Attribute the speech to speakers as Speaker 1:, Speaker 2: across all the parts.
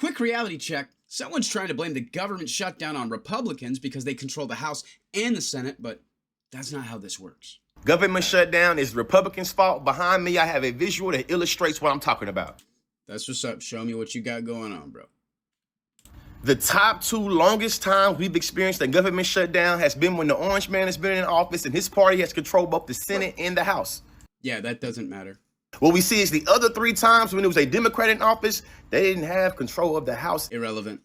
Speaker 1: Quick reality check. Someone's trying to blame the government shutdown on Republicans because they control the House and the Senate, but that's not how this works.
Speaker 2: Government shutdown is Republicans' fault. Behind me, I have a visual that illustrates what I'm talking about.
Speaker 1: That's what's up. Show me what you got going on, bro.
Speaker 2: The top 2 longest times we've experienced a government shutdown has been when the orange man has been in office and his party has controlled both the Senate and the House.
Speaker 1: Yeah, that doesn't matter.
Speaker 2: What we see is the other 3 times when it was a Democrat in office, they didn't have control of the House.
Speaker 1: Irrelevant.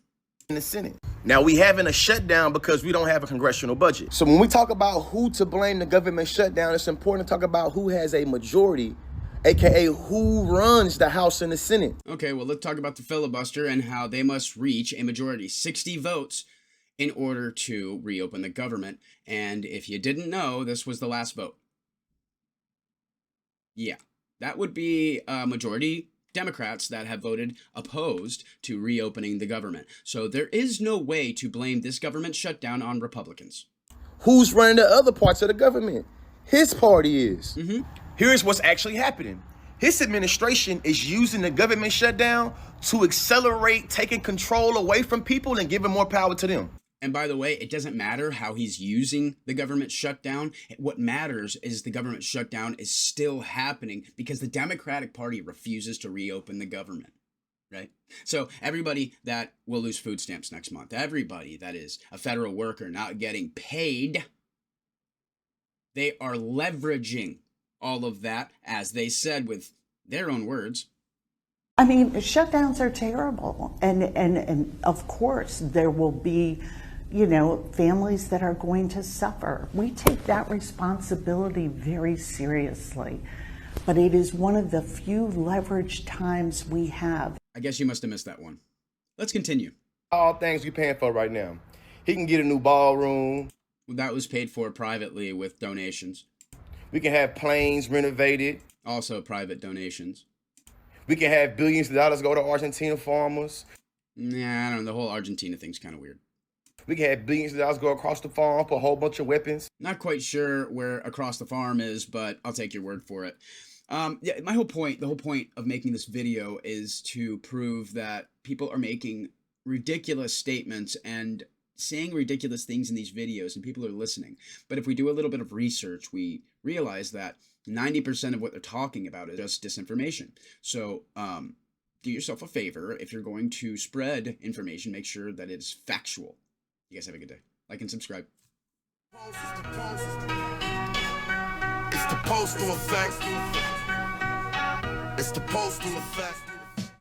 Speaker 2: In the Senate. Now we having a shutdown because we don't have a congressional budget. So when we talk about who to blame the government shutdown, it's important to talk about who has a majority, aka who runs the House and the Senate.
Speaker 1: Okay, well, let's talk about the filibuster and how they must reach a majority, 60 votes, in order to reopen the government. And if you didn't know, this was the last vote. Yeah, that would be a majority Democrats that have voted opposed to reopening the government. So there is no way to blame this government shutdown on Republicans.
Speaker 2: Who's running the other parts of the government? His party is. Here's what's actually happening. His administration is using the government shutdown to accelerate taking control away from people and giving more power to them.
Speaker 1: And by the way, it doesn't matter how he's using the government shutdown. What matters is the government shutdown is still happening because the Democratic Party refuses to reopen the government, right? So everybody that will lose food stamps next month, everybody that is a federal worker not getting paid, they are leveraging all of that, as they said with their own words.
Speaker 3: I mean, shutdowns are terrible. And of course, there will be, you know, families that are going to suffer. We take that responsibility very seriously. But it is one of the few leveraged times we have.
Speaker 1: I guess you must have missed that one. Let's continue.
Speaker 2: All things we're paying for right now. He can get a new ballroom.
Speaker 1: That was paid for privately with donations.
Speaker 2: We can have planes renovated.
Speaker 1: Also private donations.
Speaker 2: We can have billions of dollars go to Argentina farmers.
Speaker 1: Nah, I don't know. The whole Argentina thing's kind of weird.
Speaker 2: We can have billions of dollars go across the farm for a whole bunch of weapons.
Speaker 1: Not quite sure where across the farm is, but I'll take your word for it. Yeah, the whole point of making this video is to prove that people are making ridiculous statements and saying ridiculous things in these videos, and people are listening. But if we do a little bit of research, we realize that 90% of what they're talking about is just disinformation. So do yourself a favor. If you're going to spread information, make sure that it's factual. You guys have a good day. Like and subscribe.
Speaker 4: It's the postal effect. It's the postal effect.